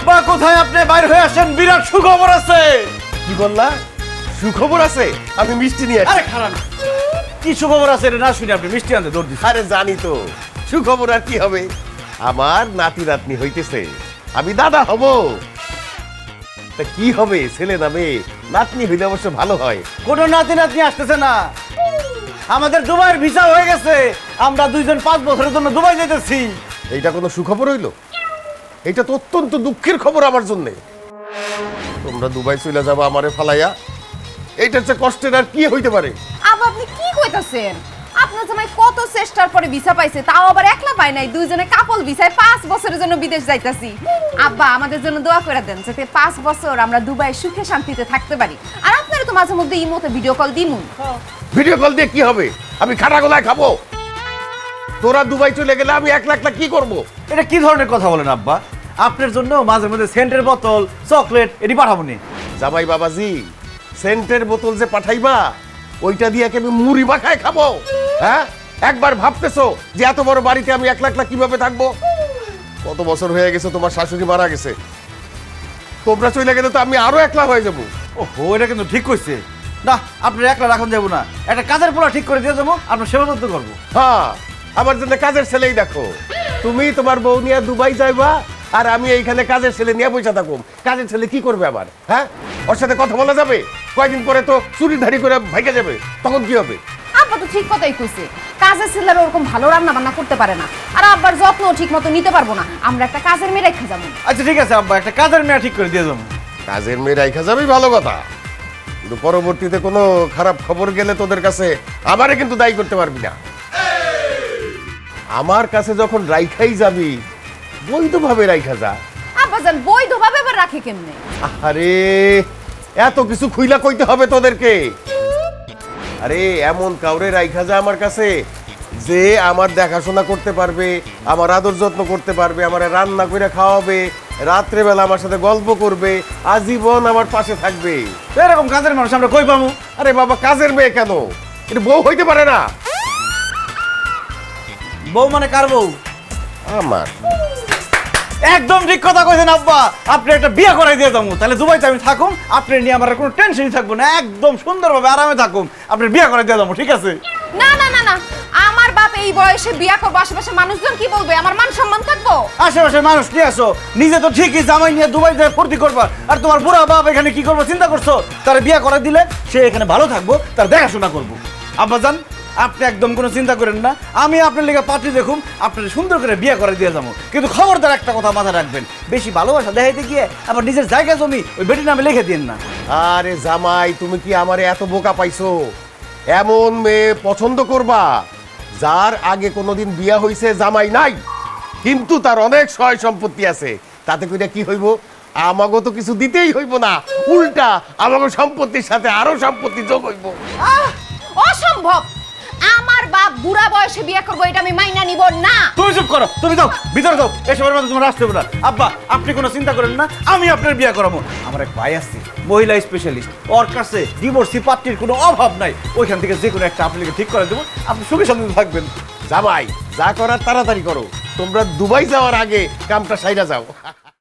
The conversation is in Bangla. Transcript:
আব্বা কোথায় আপনি বাইরে হয়ে আসেন, বিরাট সুখবর আছে। কি বললা? সুখবর আছে? আমি মিষ্টি নিয়ে আসি। আরে খারাপ, কি সুখবর আছে এটা না শুনে আপনি মিষ্টি আনতে দৌড় দিচ্ছেন। আরে জানি তো, সুখবর আর কি হবে, আমার নাতি নাতনি হইতেছে, আমি দাদা হব। তা কি হবে, ছেলে না মেয়ে? নাতনি হইলে অবশ্য ভালো হয়। কোনো নাতি নাতনি আসতেছে না, আমাদের দুবাইয়ের ভিসা হয়ে গেছে, আমরা দুইজন 5 বছরের জন্য দুবাই যেতেছি। এইটা কোনো সুখবর হইল? এটা তো অত্যন্ত দুঃখের খবর আমার জন্য। তোমরা দুবাই চলে যাবো আমারে ফালাইয়া, এইটা হচ্ছে কষ্টের আর কি হইতে পারে? আব্বা আপনি কি কইতাছেন? আপনার জামাই কত চেষ্টার পরে ভিসা পাইছে, তাও আবার একলা পায় নাই, দুইজনে কাপল ভিসায় 5 বছরের জন্য বিদেশ যাইতাছি। আব্বা আমাদের জন্য দোয়া করে দেন যাতে 5 বছর আমরা দুবাই সুখে শান্তিতে থাকতে পারি। আর আপনারা তো মাঝে মধ্যে ইমোতে ভিডিও কল দিমু। ভিডিও কল দিয়ে কি হবে? আমি খাটা গলায় খাবো? তোরা দুবাই চলে গেলে আমি একলা একলা কি করব? এটা কি ধরনের কথা বলেন আব্বা? আপনার জন্য মাঝে মধ্যে সেন্টের বোতল, চকলেট এটি পাঠাবো নি। জামাই বাবাজি, সেন্টের বোতল যে পাঠাইবা, ওইটা দিয়ে কি আমি মুড়ি মাখায় খাবো? হ্যাঁ, একবার ভাবতেছো যে এত বড় বাড়িতে আমি একলা একলা কিভাবে থাকবো? কত বছর হয়ে গেছে তোমার শাশুড়ি মারা গেছে, তোমরা চলে গেলে তো আমি আরো একলা হয়ে যাবো। ওহো, এটা কিন্তু ঠিক কইছে না, আপনার একলা রাখুন যাবো না, একটা কাজের পোলা ঠিক করে দিয়ে যাবো, আপনার সেবা যত্ন করবো। হ্যাঁ, আমার জন্য কাজের ছেলেই দেখো। তুমি তোমার বউ নিয়ে দুবাই যাইবা, আর আমি এইখানে কাজের ছেলে নিয়ে বসে থাকুম। কাজের ছেলে কি করবে আবার? হ্যাঁ, ওর সাথে কথা বলা যাবে? কয়েকদিন পরে তো চুরিধারি করে ভাইকে যাবে, তখন কি হবে? আব্বা তো ঠিক কথাই কইছে, কাজের ছেলেরা ওরকম ভালো রান্না বান্না করতে পারে না, আর আব্বার যত্ন ঠিক মতো নিতে পারবো না, আমরা একটা কাজের মেয়ে রেখে যাবো। আচ্ছা ঠিক আছে আব্বা, একটা কাজের মেয়ে ঠিক করে দিয়ে যাবো। কাজের মেয়ে রাইখা যাবেই ভালো কথা, কিন্তু পরবর্তীতে কোনো খারাপ খবর গেলে তোদের কাছে আমারে কিন্তু দায়ী করতে পারবি না। আমার কাছে যখন রাইখাই যাবি, বৈধভাবে রাইখা যা। আব্বা জান বৈধভাবে আবার রাখে কেমনে? আরে এত কিছু খুইলা কইতে হবে তোদেরকে? আরে এমন কাউরে রাইখা যা আমার কাছে, যে আমার দেখাশোনা করতে পারবে, আমার আদর যত্ন করতে পারবে, আমার রান্না করে খাওয়াবে, রাত্রেবেলা আমার সাথে গল্প করবে, আজীবন আমার পাশে থাকবে। এরকম কাজের মানুষ আমরা কই পাবো? আরে বাবা, কাজের মেয়ে কেন? এটা বউ হইতে পারে না? বউ মানে কার বউ? আমার। একদম ঠিক কথা কইছেন আব্বা, আপনি একটা বিয়ে করাই দিয়ে যাবো, তাহলে দুবাইতে আমি থাকুম, আপনি নিয়ে আমার কোনো টেনশনই থাকবো না, একদম সুন্দরভাবে আরামে থাকুম, আপনি বিয়ে করাই দিয়ে যাবো, ঠিক আছে? না না না না, আমার বাপ এই বয়সে বিয়া করবো, আশেপাশে মানুষজন কি বলবে? আমার মান সম্মান থাকবো? আশেপাশে মানুষ নিয়ে আসো, নিজে তো ঠিকই জামাই নিয়ে দুবাই যায় ফুর্তি করবা, আর তোমার বুড়া বাপ এখানে কি করবো চিন্তা করছো? তার বিয়ে করে দিলে সে এখানে ভালো থাকবো, তার দেখাশোনা করবো। আব্বা জান, আপনি একদম কোনো চিন্তা করেন না, আমি আপনার লেগে পাত্রী দেখুন, আপনার সুন্দর করে বিয়ে করে দিয়ে যাবো। কিন্তু খবরদার একটা কথা মাথায় রাখবেন, বেশি ভালোবাসা দেখাইতে গিয়ে আবার নিজের জায়গা জমি ওই বেটির নামে লিখে দিন না। আরে জামাই, তুমি কি আমারে এত বোকা পাইছো? এমন মেয়ে পছন্দ করবা যার আগে কোনোদিন বিয়া হইছে, জামাই নাই, কিন্তু তার অনেক সয় সম্পত্তি আছে। তাতে কইরা কি হইব? আমাগো তো কিছু দিতেই হইব না, উল্টা আমাগো সম্পত্তির সাথে আরো সম্পত্তি যোগ হইব। অসম্ভব, আমার বাপ বুড়া বয়সে বিয়ে করবো, এটা আমি মাইনা নিব না। তুমি চুপ করো, তুমি যাও ভিতরে যাও, এসবের মধ্যে তোমার আসতে হবে না। আব্বা আপনি কোনো চিন্তা করেন না, আমি আপনার বিয়ে করাবো। আমার এক ভাই আছে, মহিলা স্পেশালিস্ট, ওর কাছে ডিভোর্সি পাত্রীর কোনো অভাব নাই, ওইখান থেকে যে কোনো একটা আপনাকে ঠিক করে দেবো, আপনি সুখে শান্তিতে থাকবেন। জামাই, যা করার তাড়াতাড়ি করো, তোমরা দুবাই যাওয়ার আগে কামটা সাইরা যাও।